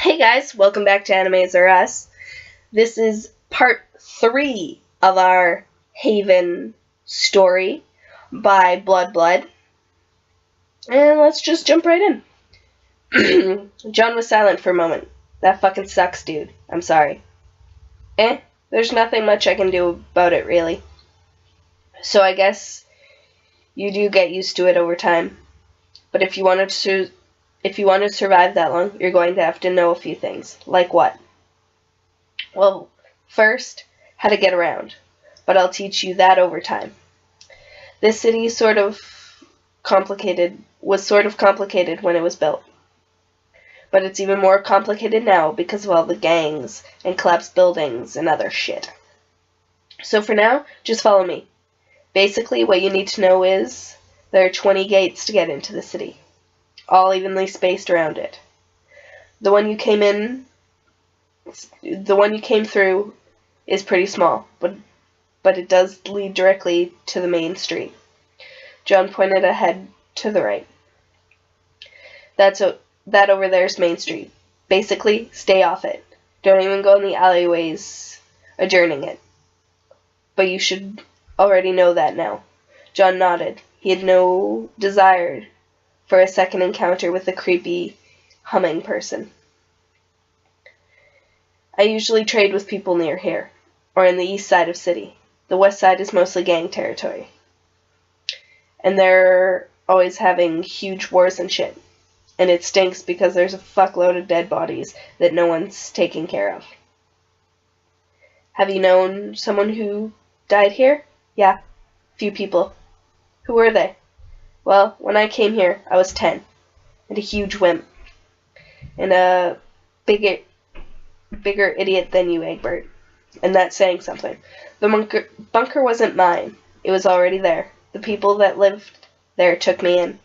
Hey guys, welcome back to AnimezRUs. This is part 3 of our Haven story by Blood. And let's just jump right in. John was silent for a moment. That fucking sucks, dude. I'm sorry. There's nothing much I can do about it, really. So I guess you do get used to it over time. But if you want to survive that long, you're going to have to know a few things. Like what? Well, first, how to get around. But I'll teach you that over time. This city was sort of complicated when it was built. But it's even more complicated now because of all the gangs and collapsed buildings and other shit. So for now, just follow me. Basically, what you need to know is there are 20 gates to get into the city, all evenly spaced around it. The one you came through is pretty small, but it does lead directly to the main street. John pointed ahead to the right. That over there's Main Street. Basically, stay off it. Don't even go in the alleyways adjourning it. But you should already know that now. John nodded. He had no desire for a second encounter with a creepy, humming person. I usually trade with people near here, or in the east side of city. The west side is mostly gang territory. And they're always having huge wars and shit. And it stinks because there's a fuckload of dead bodies that no one's taking care of. Have you known someone who died here? Yeah, few people. Who were they? Well, when I came here, I was 10, and a huge wimp, and a bigger idiot than you, Egbert. And that's saying something. The bunker wasn't mine. It was already there. The people that lived there took me in.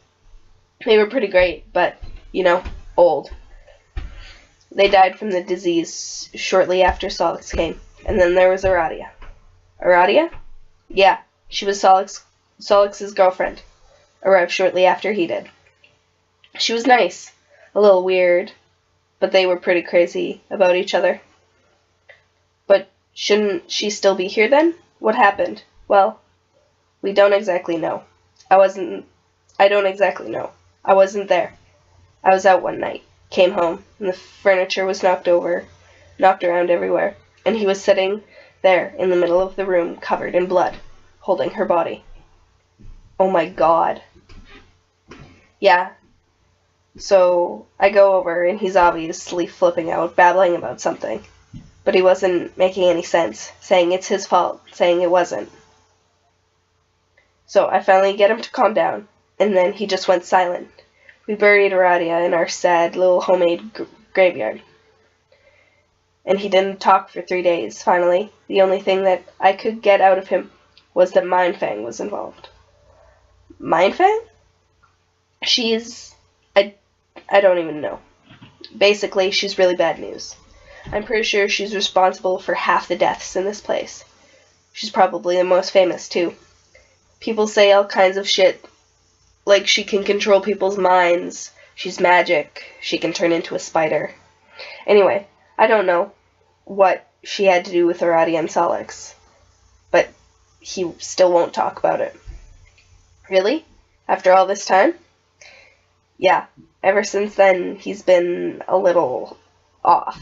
They were pretty great, but, old. They died from the disease shortly after Solix came. And then there was Aradia. Aradia? Yeah, she was Solix's girlfriend. Arrived shortly after he did. She was nice. A little weird. But they were pretty crazy about each other. But shouldn't she still be here then? What happened? Well, we don't exactly know. I don't exactly know. I wasn't there. I was out one night, came home, and the furniture was knocked around everywhere, and he was sitting there in the middle of the room, covered in blood, holding her body. Oh my god. Yeah. So I go over, and he's obviously flipping out, babbling about something. But he wasn't making any sense, saying it's his fault, saying it wasn't. So I finally get him to calm down, and then he just went silent. We buried Aradia in our sad little homemade graveyard. And he didn't talk for 3 days, finally. The only thing that I could get out of him was that Mindfang was involved. Mindfang? I don't even know. Basically, she's really bad news. I'm pretty sure she's responsible for half the deaths in this place. She's probably the most famous, too. People say all kinds of shit, like she can control people's minds, she's magic, she can turn into a spider. Anyway, I don't know what she had to do with Aradia and Solix, but he still won't talk about it. Really? After all this time? Yeah, ever since then he's been a little off.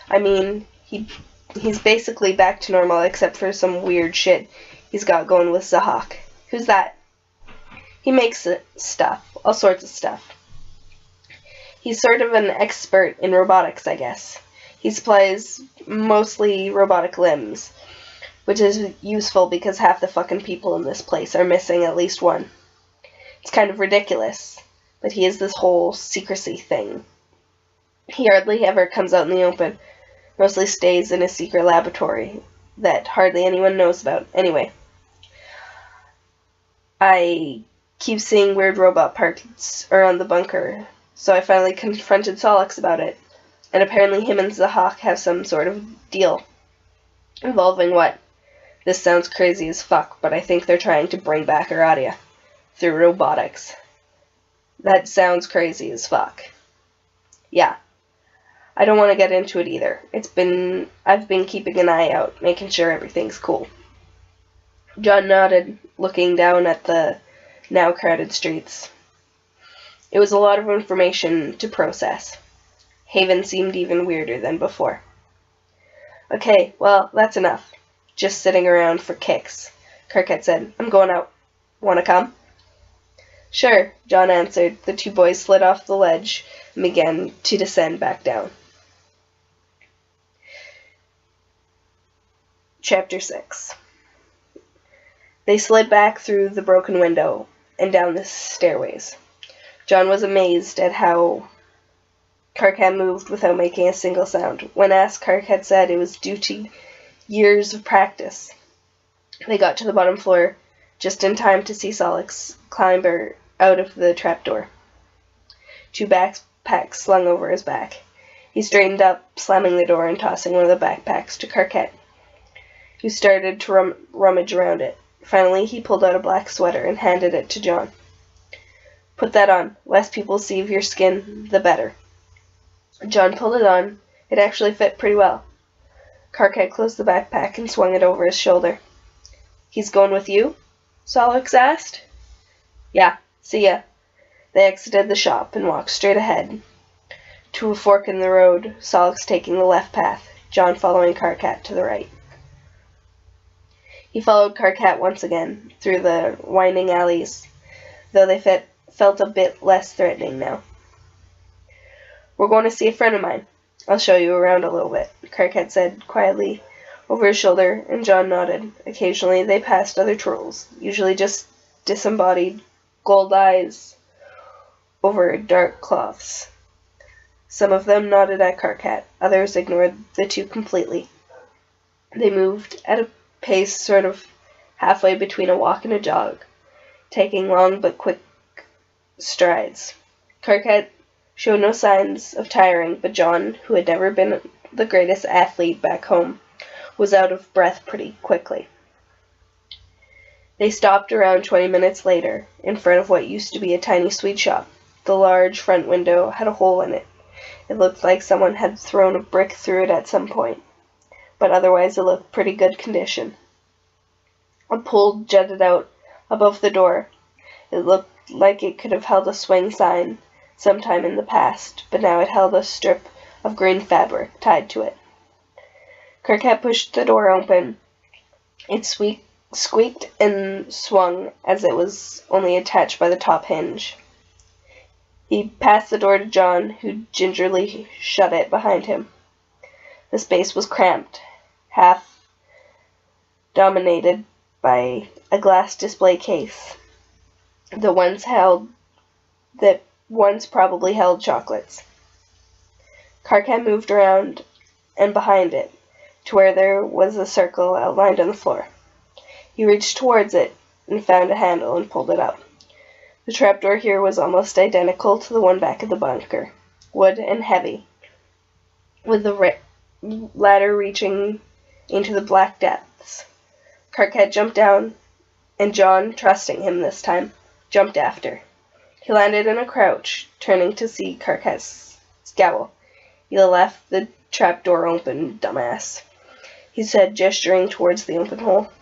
I mean, he's basically back to normal except for some weird shit he's got going with Zahak. Who's that? He makes stuff. All sorts of stuff. He's sort of an expert in robotics, I guess. He supplies mostly robotic limbs, which is useful because half the fucking people in this place are missing at least one. It's kind of ridiculous, but he has this whole secrecy thing. He hardly ever comes out in the open. Mostly stays in a secret laboratory that hardly anyone knows about. Anyway, I keep seeing weird robot parts around the bunker, so I finally confronted Solix about it. And apparently him and Zahak have some sort of deal. Involving what? This sounds crazy as fuck, but I think they're trying to bring back Aradia through robotics. That sounds crazy as fuck. Yeah. I don't want to get into it either. I've been keeping an eye out, making sure everything's cool. John nodded, looking down at the now crowded streets. It was a lot of information to process. Haven seemed even weirder than before. Okay, well, that's enough. Just sitting around for kicks, Carquette said. I'm going out. Want to come? Sure, John answered. The two boys slid off the ledge and began to descend back down. Chapter 6. They slid back through the broken window and down the stairways. John was amazed at how Carquette moved without making a single sound. When asked, Carquette said it was due to years of practice. They got to the bottom floor just in time to see Solix climber out of the trapdoor. Two backpacks slung over his back. He straightened up, slamming the door and tossing one of the backpacks to Carquette, who started to rummage around it. Finally, he pulled out a black sweater and handed it to John. Put that on. Less people see of your skin, the better. John pulled it on. It actually fit pretty well. Carquette closed the backpack and swung it over his shoulder. He's going with you? Solix asked. Yeah, see ya. They exited the shop and walked straight ahead to a fork in the road, Solix taking the left path, John following Carquette to the right. He followed Carquette once again through the winding alleys, though they felt a bit less threatening now. We're going to see a friend of mine. I'll show you around a little bit, Carquette said quietly over his shoulder, and John nodded. Occasionally they passed other trolls, usually just disembodied gold eyes over dark cloths. Some of them nodded at Carquette, others ignored the two completely. They moved at a pace sort of halfway between a walk and a jog, taking long but quick strides. Carquette showed no signs of tiring, but John, who had never been the greatest athlete back home, was out of breath pretty quickly. They stopped around 20 minutes later, in front of what used to be a tiny sweet shop. The large front window had a hole in it. It looked like someone had thrown a brick through it at some point, but otherwise it looked pretty good condition. A pole jutted out above the door. It looked like it could have held a swing sign sometime in the past, but now it held a strip of green fabric tied to it. Carquette pushed the door open. It squeaked and swung as it was only attached by the top hinge. He passed the door to John, who gingerly shut it behind him. The space was cramped, half dominated by a glass display case that once probably held chocolates. Carquette moved around and behind it to where there was a circle outlined on the floor. He reached towards it and found a handle and pulled it up. The trapdoor here was almost identical to the one back of the bunker, wood and heavy, with the ladder reaching into the black depths. Carquette jumped down, and John, trusting him this time, jumped after. He landed in a crouch, turning to see Carquette's scowl. You left the trapdoor open, dumbass, he said, gesturing towards the open hole.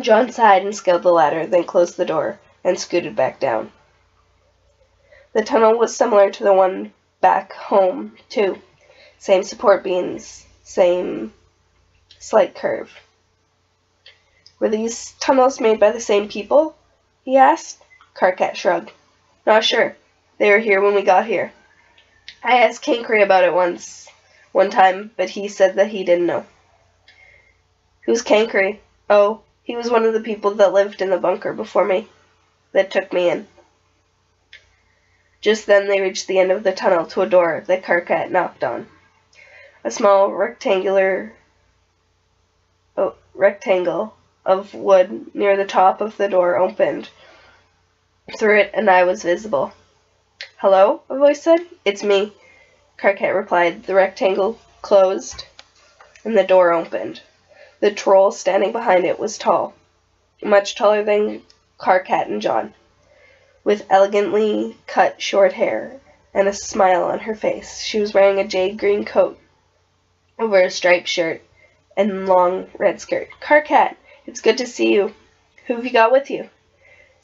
John sighed and scaled the ladder, then closed the door and scooted back down. The tunnel was similar to the one back home, too. Same support beams, same slight curve. Were these tunnels made by the same people? He asked. Carquette shrugged. Not sure. They were here when we got here. I asked Cankry about it one time, but he said that he didn't know. Who's Cankry? Oh, he was one of the people that lived in the bunker before me, that took me in. Just then they reached the end of the tunnel to a door that Carquette knocked on. A small rectangle of wood near the top of the door opened. Through it, an eye was visible. Hello? A voice said. It's me, Carquette replied. The rectangle closed, and the door opened. The troll standing behind it was tall, much taller than Carquette and John, with elegantly cut short hair and a smile on her face. She was wearing a jade green coat over a striped shirt and long red skirt. "Karkat, it's good to see you. Who have you got with you?"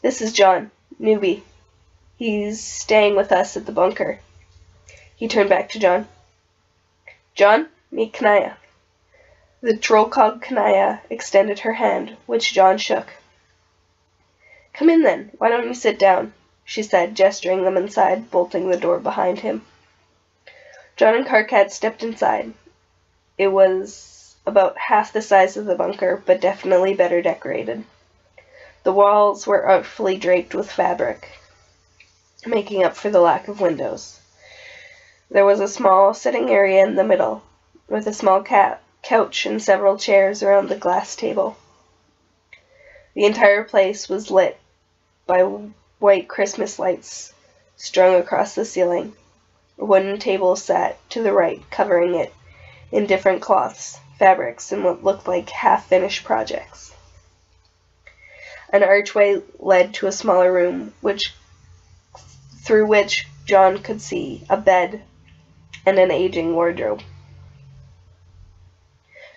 "This is John, newbie. He's staying with us at the bunker." He turned back to John. "John, meet Kanaya." The troll called Kanaya extended her hand, which John shook. "Come in then. Why don't you sit down?" she said, gesturing them inside, bolting the door behind him. John and Karkat stepped inside. It was about half the size of the bunker, but definitely better decorated. The walls were artfully draped with fabric, making up for the lack of windows. There was a small sitting area in the middle, with a small couch and several chairs around the glass table. The entire place was lit by white Christmas lights strung across the ceiling. A wooden table sat to the right, covering it in different cloths, fabrics, and what looked like half-finished projects. An archway led to a smaller room, through which John could see a bed and an aging wardrobe.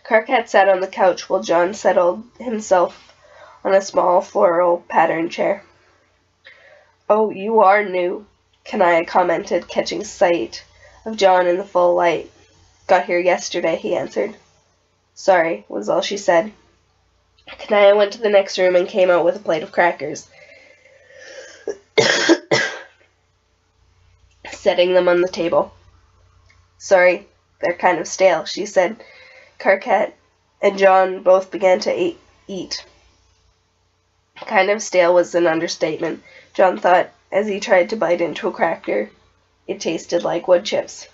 Karkat sat on the couch while John settled himself on a small floral patterned chair. "Oh, you are new," Kanaya commented, catching sight of John in the full light. "Got here yesterday," he answered. "Sorry," was all she said. Kanaya went to the next room and came out with a plate of crackers, setting them on the table. "Sorry, they're kind of stale," she said. Karkat and John both began to eat. Kind of stale was an understatement, John thought, as he tried to bite into a cracker. It tasted like wood chips.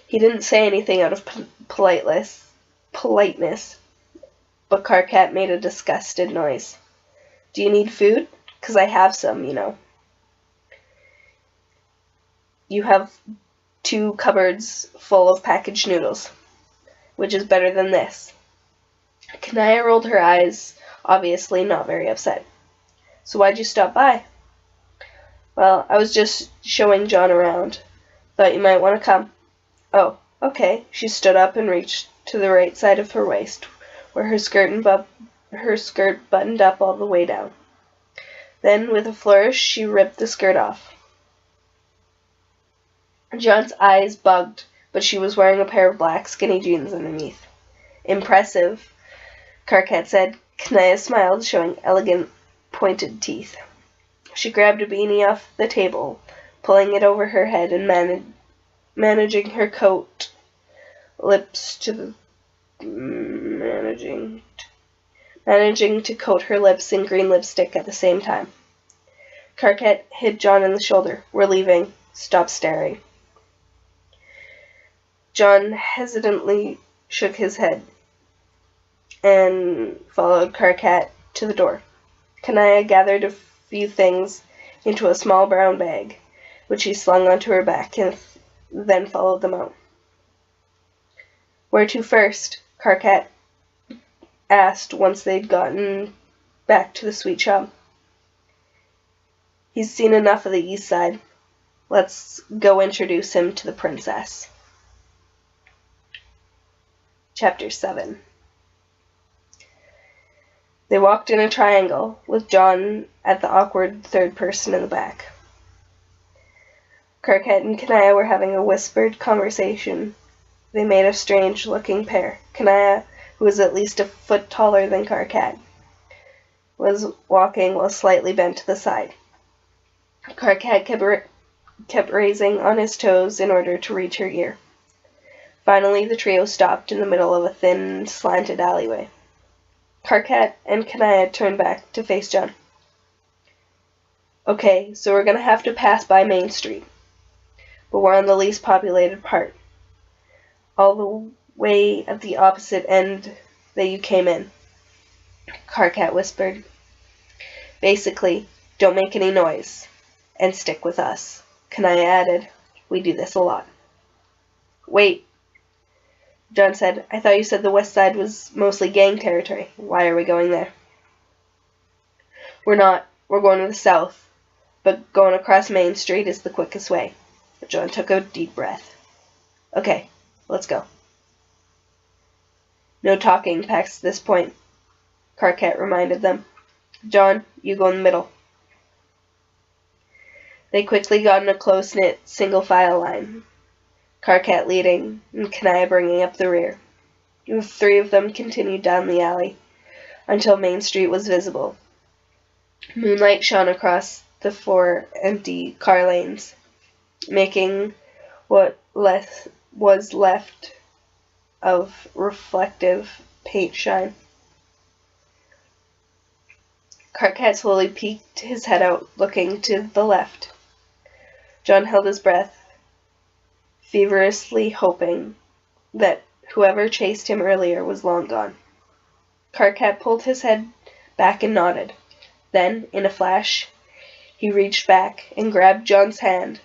He didn't say anything out of politeness, but Karkat made a disgusted noise. "Do you need food? 'Cause I have some, you know." "You have 2 cupboards full of packaged noodles, which is better than this." Kanaya rolled her eyes, obviously not very upset. "So why'd you stop by?" "Well, I was just showing John around. Thought you might want to come." "Oh, okay." She stood up and reached to the right side of her waist, where her skirt buttoned up all the way down. Then, with a flourish, she ripped the skirt off. John's eyes bugged, but she was wearing a pair of black skinny jeans underneath. "Impressive," Karkat said. Kanaya smiled, showing elegant, pointed teeth. She grabbed a beanie off the table, pulling it over her head and managing to coat her lips in green lipstick at the same time. Karkat hit John in the shoulder. "We're leaving. Stop staring." John hesitantly shook his head and followed Karkat to the door. Kanaya gathered a few things into a small brown bag, which she slung onto her back, and then followed them out. "Where to first?" Karkat asked once they'd gotten back to the sweet shop. "He's seen enough of the east side. Let's go introduce him to the princess." Chapter 7. They walked in a triangle, with John at the awkward third person in the back. Karkat and Kanaya were having a whispered conversation. They made a strange-looking pair. Kanaya, who was at least a foot taller than Karkat, was walking while slightly bent to the side. Karkat kept raising on his toes in order to reach her ear. Finally, the trio stopped in the middle of a thin, slanted alleyway. Karkat and Kanaya turned back to face John. "Okay, so we're gonna have to pass by Main Street, but we're on the least populated part, all the way at the opposite end that you came in," Karkat whispered. "Basically, don't make any noise, and stick with us," Kanaya added. "We do this a lot." "Wait," John said. "I thought you said the west side was mostly gang territory. Why are we going there?" "We're not. We're going to the south, but going across Main Street is the quickest way. John took a deep breath. Okay, let's go. No talking past this point, Karkat reminded them. John, you go in the middle. They quickly got in a close-knit, single-file line, Karkat leading, and Kanaya bringing up the rear. The three of them continued down the alley until Main Street was visible. Moonlight shone across the 4 empty car lanes, making what was left of reflective paint shine. Karkat slowly peeked his head out, looking to the left. John held his breath, feverishly hoping that whoever chased him earlier was long gone. Karkat pulled his head back and nodded. Then, in a flash, he reached back and grabbed John's hand,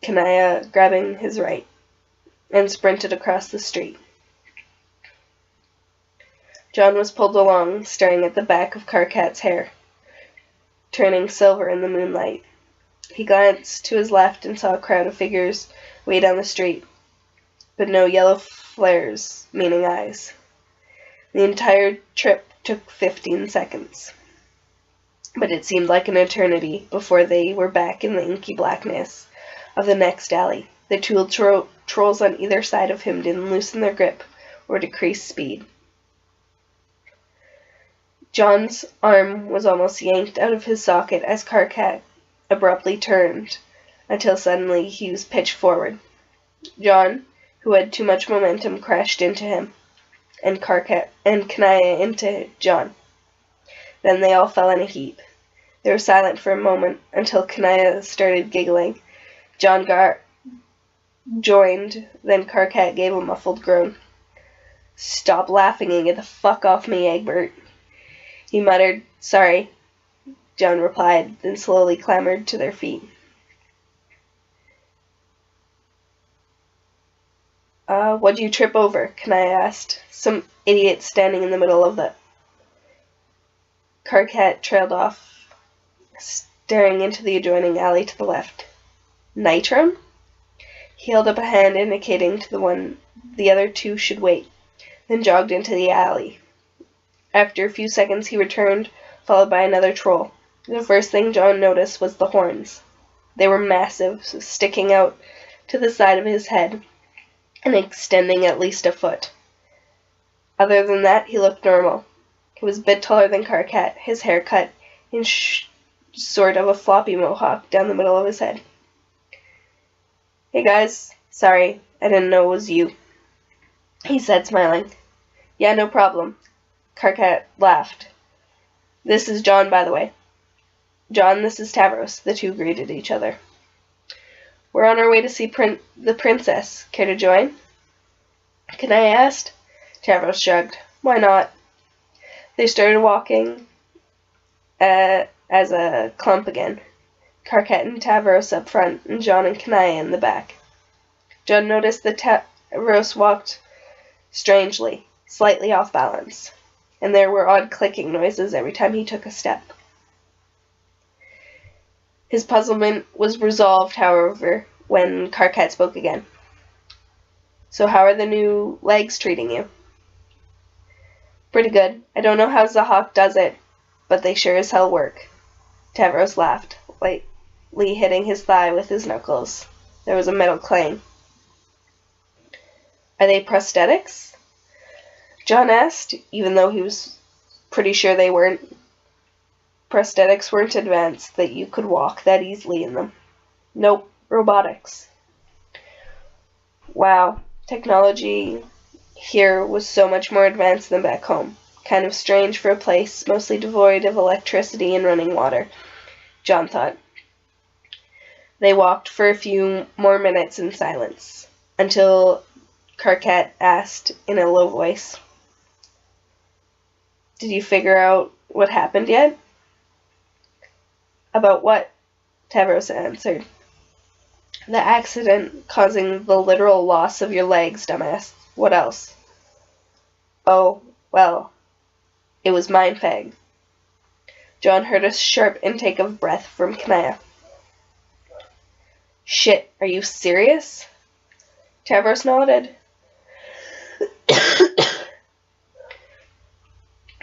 Kanaya grabbing his right, and sprinted across the street. John was pulled along, staring at the back of Karkat's hair, turning silver in the moonlight. He glanced to his left and saw a crowd of figures way down the street, but no yellow flares, meaning eyes. The entire trip took 15 seconds, but it seemed like an eternity before they were back in the inky blackness of the next alley. The two trolls on either side of him didn't loosen their grip or decrease speed. John's arm was almost yanked out of his socket as Karkat abruptly turned, until suddenly he was pitched forward. John, who had too much momentum, crashed into him, and Kanaya into John. Then they all fell in a heap. They were silent for a moment until Kanaya started giggling. John joined, then Karkat gave a muffled groan. "Stop laughing and get the fuck off me, Egbert," he muttered. "Sorry," John replied, then slowly clambered to their feet. What'd you trip over?" Kanaya asked. "Some idiot standing in the middle of the..." Karkat trailed off, staring into the adjoining alley to the left. "Nitrum?" He held up a hand indicating to the other two should wait, then jogged into the alley. After a few seconds he returned, followed by another troll. The first thing John noticed was the horns. They were massive, sticking out to the side of his head and extending at least a foot. Other than that, he looked normal. He was a bit taller than Karkat, his hair cut in sort of a floppy mohawk down the middle of his head. "Hey guys, sorry, I didn't know it was you," he said, smiling. "Yeah, no problem." Karkat laughed. "This is John, by the way." "John, this is Tavros," the two greeted each other. "We're on our way to see the princess. Care to join?" Kanaya asked. Tavros shrugged. "Why not?" They started walking as a clump again. Karkat and Tavros up front, and John and Kanaya in the back. John noticed that Tavros walked strangely, slightly off balance, and there were odd clicking noises every time he took a step. His puzzlement was resolved, however, when Karkat spoke again. "So how are the new legs treating you?" "Pretty good. I don't know how Zahak does it, but they sure as hell work." Tavros laughed, lightly hitting his thigh with his knuckles. There was a metal clang. "Are they prosthetics?" John asked, even though he was pretty sure they weren't. Prosthetics weren't advanced that you could walk that easily in them. "Nope, robotics." Wow, technology here was so much more advanced than back home. Kind of strange for a place mostly devoid of electricity and running water, John thought. They walked for a few more minutes in silence, until Karkat asked in a low voice, "Did you figure out what happened yet?" "About what?" Tavros answered. "The accident causing the literal loss of your legs, dumbass. What else?" "Oh, well, it was Mindfag." John heard a sharp intake of breath from Kanaya. Shit, are you serious? Tavros nodded.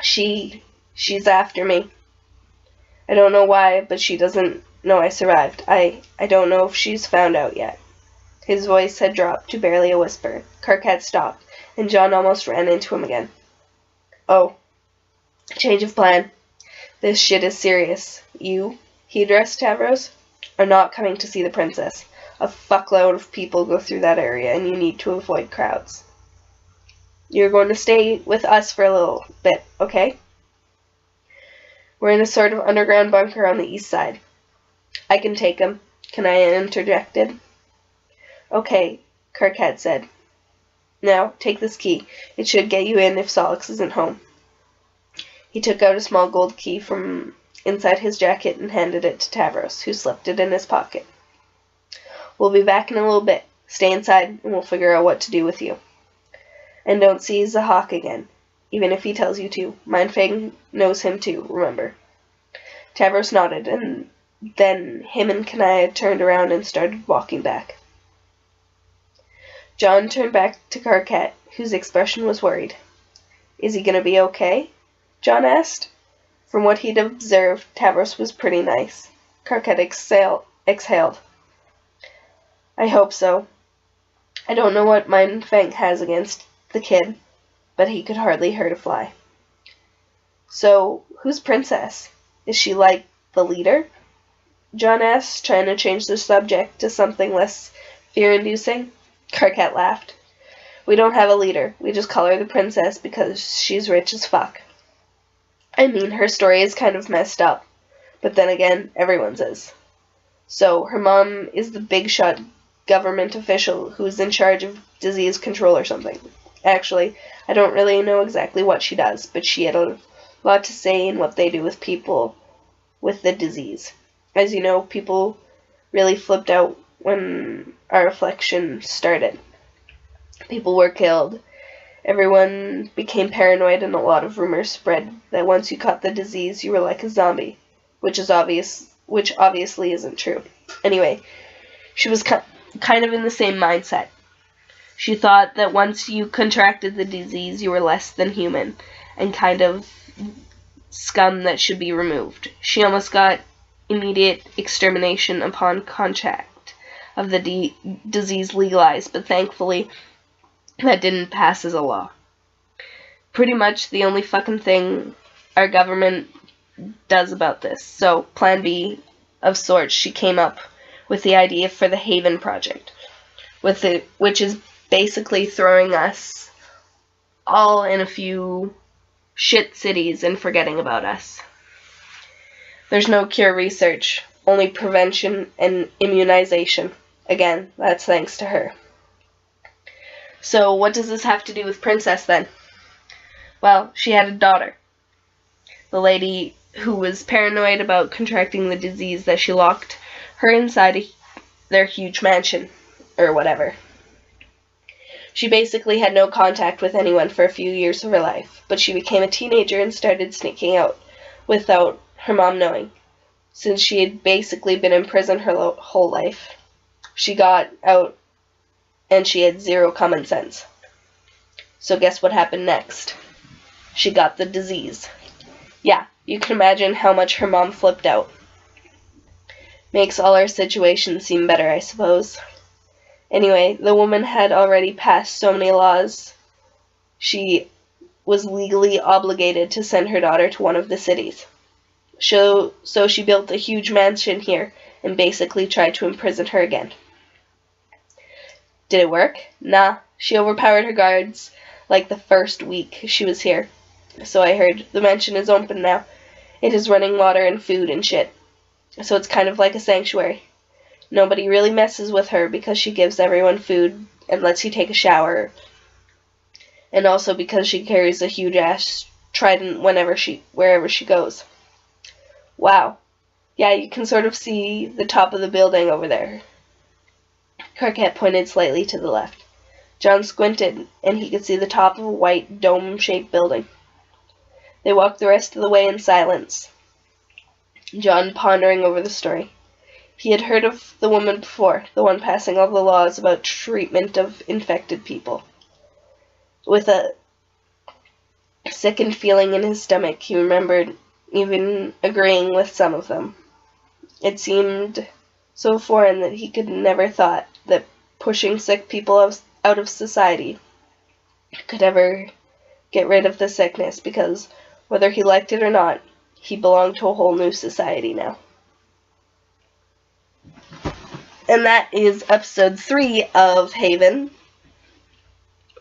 She's after me. I don't know why, but she doesn't know I survived. I don't know if she's found out yet. His voice had dropped to barely a whisper. Kirk had stopped, and John almost ran into him again. Oh. Change of plan. This shit is serious. You, he addressed Tavros, are not coming to see the princess. A fuckload of people go through that area, and you need to avoid crowds. You're going to stay with us for a little bit, okay? We're in a sort of underground bunker on the east side. I can take him. Kanaya interjected. Okay, Kirk had said. Now, take this key. It should get you in if Solix isn't home. He took out a small gold key from inside his jacket and handed it to Tavros, who slipped it in his pocket. We'll be back in a little bit. Stay inside, and we'll figure out what to do with you. And don't seize the hawk again, even if he tells you to. Mindfang knows him too, remember. Tavros nodded, and then him and Kanaya turned around and started walking back. John turned back to Karkat, whose expression was worried. Is he going to be okay? John asked. From what he'd observed, Tavros was pretty nice. Karkat exhaled. I hope so. I don't know what Mindfang has against the kid, but he could hardly hurt a fly. So, who's Princess? Is she like the leader? John asked, trying to change the subject to something less fear-inducing. Karkat laughed. We don't have a leader. We just call her the princess because she's rich as fuck. I mean, her story is kind of messed up, but then again, everyone's is. So, her mom is the big-shot government official who's in charge of disease control or something. Actually, I don't really know exactly what she does, but she had a lot to say in what they do with people with the disease. As you know, people really flipped out when our affliction started. People were killed. Everyone became paranoid, and a lot of rumors spread that once you caught the disease, you were like a zombie, which obviously isn't true. Anyway, she was kind of in the same mindset. She thought that once you contracted the disease, you were less than human, and kind of scum that should be removed. She almost got immediate extermination upon contact of the disease legalized, but thankfully that didn't pass as a law. Pretty much the only fucking thing our government does about this. So, Plan B of sorts, she came up with the idea for the Haven Project, which is basically throwing us all in a few shit cities and forgetting about us. There's no cure research, only prevention and immunization. Again, that's thanks to her. So, what does this have to do with Princess, then? Well, she had a daughter. The lady who was paranoid about contracting the disease that she locked her inside their huge mansion, or whatever. She basically had no contact with anyone for a few years of her life, but she became a teenager and started sneaking out without her mom knowing. Since she had basically been in prison her whole life, she got out and she had zero common sense. So guess what happened next? She got the disease. Yeah, you can imagine how much her mom flipped out. Makes all our situation seem better, I suppose. Anyway, the woman had already passed so many laws. She was legally obligated to send her daughter to one of the cities. So she built a huge mansion here and basically tried to imprison her again. Did it work? Nah, she overpowered her guards like the first week she was here. So I heard. The mansion is open now. It is running water and food and shit. So it's kind of like a sanctuary. Nobody really messes with her because she gives everyone food and lets you take a shower. And also because she carries a huge ass trident wherever she goes. Wow. Yeah, you can sort of see the top of the building over there. Karkat pointed slightly to the left. John squinted, and he could see the top of a white, dome-shaped building. They walked the rest of the way in silence, John pondering over the story. He had heard of the woman before, the one passing all the laws about treatment of infected people. With a sickened feeling in his stomach, he remembered even agreeing with some of them. It seemed so foreign that he could never thought that pushing sick people out of society could ever get rid of the sickness, because whether he liked it or not, he belonged to a whole new society now. And that is episode 3 of Haven.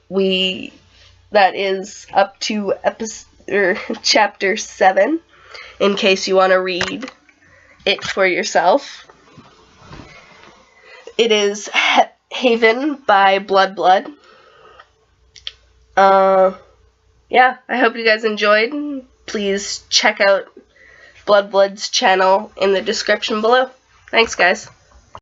That is up to chapter 7, in case you want to read it for yourself. It is Haven by Blood. Yeah, I hope you guys enjoyed. Please check out Blood's channel in the description below. Thanks, guys.